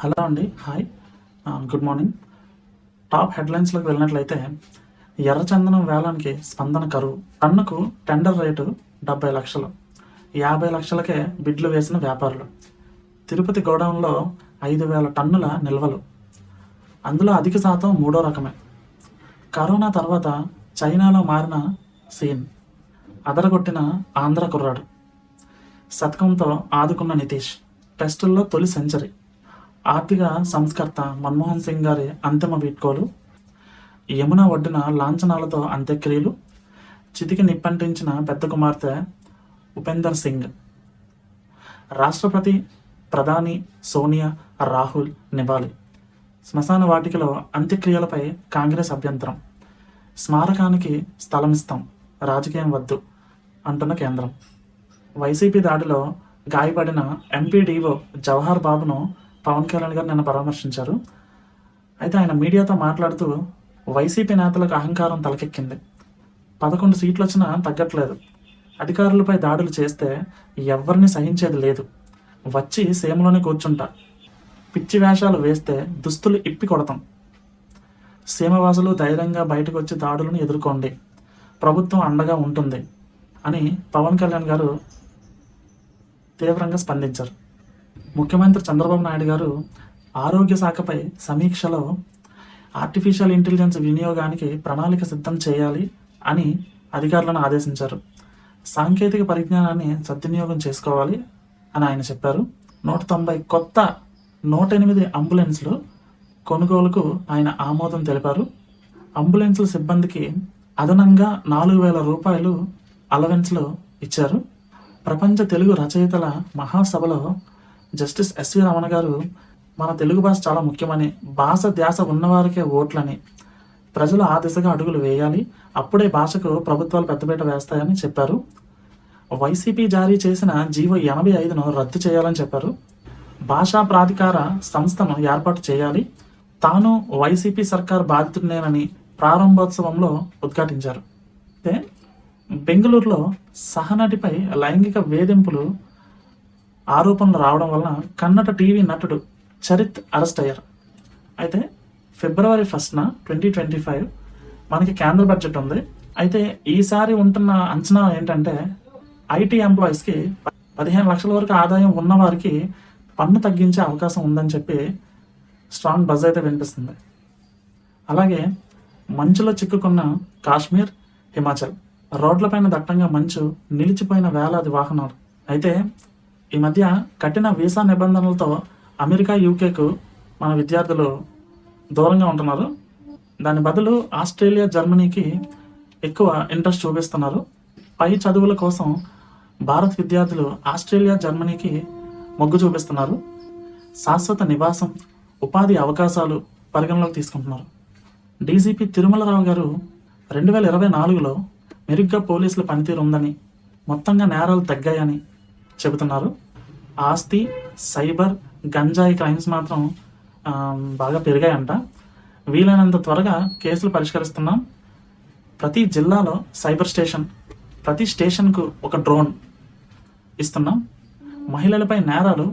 Hello అండి. Hi. Good morning. Top హెడ్లైన్స్లోకి వెళ్ళినట్లయితే, ఎర్రచందనం వేలానికి స్పందన కరువు. టన్నుకు టెండర్ రేటు 70 లక్షలు. 50 లక్షలకే బిడ్లు వేసిన వ్యాపారులు. తిరుపతి గోడౌన్లో 5,000 టన్నుల నిల్వలు. అందులో అధిక శాతం మూడో రకమే. కరోనా తర్వాత చైనాలో మారిన సీన్. అదరగొట్టిన ఆంధ్ర కుర్రాడు. శతకంతో ఆదుకున్న నితీష్. టెస్టుల్లో తొలి సెంచరీ. ఆర్థిక సంస్కర్త మన్మోహన్ సింగ్ గారి అంతిమ వీడ్కోలు. యమున ఒడ్డున లాంఛనాలతో అంత్యక్రియలు. చితికి నిప్పంటించిన పెద్ద కుమార్తె ఉపేందర్ సింగ్. రాష్ట్రపతి, ప్రధాని సోనియా, రాహుల్ నివాళి. శ్మశాన వాటికలో అంత్యక్రియలపై కాంగ్రెస్ అభ్యంతరం. స్మారకానికి స్థలమిస్తాం, రాజకీయం వద్దు అంటున్న కేంద్రం. వైసీపీ దాడిలో గాయపడిన ఎంపీడీఓ జవహర్ బాబును పవన్ కళ్యాణ్ గారు నిన్న పరామర్శించారు. అయితే ఆయన మీడియాతో మాట్లాడుతూ, వైసీపీ నేతలకు అహంకారం తలకెక్కింది. 11 సీట్లు వచ్చినా తగ్గట్లేదు. అధికారులపై దాడులు చేస్తే ఎవరిని సహించేది లేదు. వచ్చి సీమలోనే కూర్చుంటా. పిచ్చి వేషాలు వేస్తే దుస్తులు ఇప్పి కొడతాం. సీమవాసులు ధైర్యంగా బయటకు వచ్చి దాడులను ఎదుర్కోండి. ప్రభుత్వం అండగా ఉంటుంది అని పవన్ కళ్యాణ్ గారు తీవ్రంగా స్పందించారు. ముఖ్యమంత్రి చంద్రబాబు నాయుడు గారు ఆరోగ్య శాఖపై సమీక్షలో ఆర్టిఫిషియల్ ఇంటెలిజెన్స్ వినియోగానికి ప్రణాళిక సిద్ధం చేయాలి అని అధికారులను ఆదేశించారు. సాంకేతిక పరిజ్ఞానాన్ని సద్వినియోగం చేసుకోవాలి అని ఆయన చెప్పారు. 190 కొత్త 108 అంబులెన్స్లు కొనుగోలుకు ఆయన ఆమోదం తెలిపారు. అంబులెన్స్ల సిబ్బందికి అదనంగా 4,000 రూపాయలు అలవెన్స్లు ఇచ్చారు. ప్రపంచ తెలుగు రచయితల మహాసభలో జస్టిస్ ఎస్వి రమణ గారు, మన తెలుగు భాష చాలా ముఖ్యమని, భాష ధ్యాస ఉన్నవారికే ఓట్లని, ప్రజలు ఆ దిశగా అడుగులు వేయాలి, అప్పుడే భాషకు ప్రభుత్వాలు పెద్దపీట వేస్తాయని చెప్పారు. వైసీపీ జారీ చేసిన జీవో 85ను రద్దు చేయాలని చెప్పారు. భాషా ప్రాధికార సంస్థను ఏర్పాటు చేయాలి. తాను వైసీపీ సర్కార్ బాధితుడినేనని ప్రారంభోత్సవంలో ఉద్ఘాటించారు. అయితే బెంగళూరులో సహనటిపై లైంగిక వేధింపులు ఆరోపణలు రావడం వలన కన్నడ టీవీ నటుడు చరిత్ అరెస్ట్ అయ్యారు. అయితే ఫిబ్రవరి 1న 2025 మనకి కేంద్ర బడ్జెట్ ఉంది. అయితే ఈసారి ఉంటున్న అంచనా ఏంటంటే, ఐటీ ఎంప్లాయీస్కి 15 లక్షల వరకు ఆదాయం ఉన్నవారికి పన్ను తగ్గించే అవకాశం ఉందని చెప్పి స్ట్రాంగ్ బజ్ అయితే వినిపిస్తుంది. అలాగే మంచులో చిక్కుకున్న కాశ్మీర్, హిమాచల్. రోడ్లపైన దట్టంగా మంచు, నిలిచిపోయిన వేలాది వాహనాలు. అయితే ఈ మధ్య కఠిన వీసా నిబంధనలతో అమెరికా, యూకేకు మన విద్యార్థులు దూరంగా ఉంటున్నారు. దాని బదులు ఆస్ట్రేలియా, జర్మనీకి ఎక్కువ ఇంట్రెస్ట్ చూపిస్తున్నారు. పై చదువుల కోసం భారత విద్యార్థులు ఆస్ట్రేలియా, జర్మనీకి మొగ్గు చూపిస్తున్నారు. శాశ్వత నివాసం, ఉపాధి అవకాశాలు పరిగణలోకి తీసుకుంటున్నారు. డీజీపీ తిరుమలరావు గారు 2024లో మెరుగ్గా పోలీసుల పనితీరు ఉందని, మొత్తంగా నేరాలు తగ్గాయని చెబుతున్నారు. ఆస్తి, సైబర్, గంజాయి క్రైమ్స్ మాత్రం బాగా పెరిగాయంట. వీలైనంత త్వరగా కేసులు పరిష్కరిస్తున్నాం. ప్రతి జిల్లాలో సైబర్ స్టేషన్, ప్రతి స్టేషన్కు ఒక డ్రోన్ ఇస్తున్నాం. మహిళలపై నేరాలు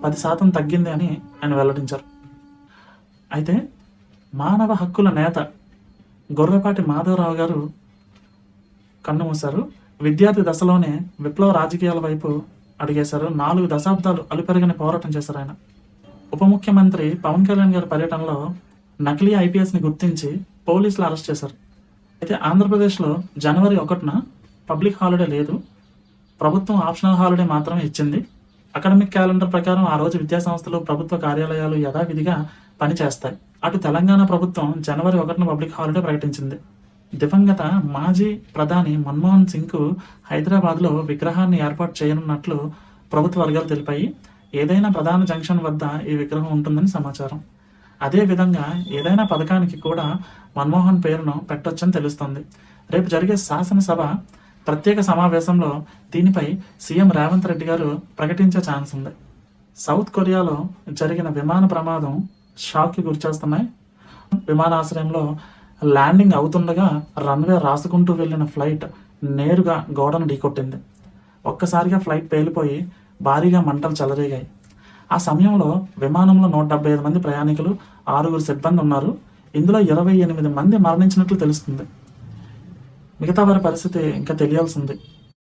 10% తగ్గింది అని ఆయన వెల్లడించారు. అయితే మానవ హక్కుల నేత గొర్రెపాటి మాధవరావు గారు కన్నుమూశారు. విద్యార్థి దశలోనే విప్లవ రాజకీయాల వైపు అడిగేశారు. 4 దశాబ్దాలు అలుపెరగని పోరాటం చేశారు ఆయన. ఉప ముఖ్యమంత్రి పవన్ కళ్యాణ్ గారి పర్యటనలో నకిలీ ఐపీఎస్ని గుర్తించి పోలీసులు అరెస్ట్ చేశారు. అయితే ఆంధ్రప్రదేశ్లో జనవరి 1న పబ్లిక్ హాలిడే లేదు. ప్రభుత్వం ఆప్షనల్ హాలిడే మాత్రమే ఇచ్చింది. అకాడమిక్ క్యాలెండర్ ప్రకారం ఆ రోజు విద్యాసంస్థలు, ప్రభుత్వ కార్యాలయాలు యథావిధిగా పనిచేస్తాయి. అటు తెలంగాణ ప్రభుత్వం జనవరి 1న పబ్లిక్ హాలిడే ప్రకటించింది. దివంగత మాజీ ప్రధాని మన్మోహన్ సింగ్కు హైదరాబాద్లో విగ్రహాన్ని ఏర్పాటు చేయనున్నట్లు ప్రభుత్వ వర్గాలు తెలిపాయి. ఏదైనా ప్రధాన జంక్షన్ వద్ద ఈ విగ్రహం ఉంటుందని సమాచారం. అదేవిధంగా ఏదైనా పథకానికి కూడా మన్మోహన్ పేరును పెట్టొచ్చని తెలుస్తోంది. రేపు జరిగే శాసనసభ ప్రత్యేక సమావేశంలో దీనిపై సీఎం రేవంత్ రెడ్డి గారు ప్రకటించే ఛాన్స్ ఉంది. సౌత్ కొరియాలో జరిగిన విమాన ప్రమాదం షాక్కి గురిచేస్తున్నాయి. విమానాశ్రయంలో ల్యాండింగ్ అవుతుండగా రన్వే రాసుకుంటూ వెళ్లిన ఫ్లైట్ నేరుగా గోడను ఢీకొట్టింది. ఒక్కసారిగా ఫ్లైట్ పేలిపోయి భారీగా మంటలు చెలరేగాయి. ఆ సమయంలో విమానంలో 175 మంది ప్రయాణికులు, 6 సిబ్బంది ఉన్నారు. ఇందులో 28 మంది మరణించినట్లు తెలుస్తుంది. మిగతా వారి పరిస్థితి ఇంకా తెలియాల్సింది.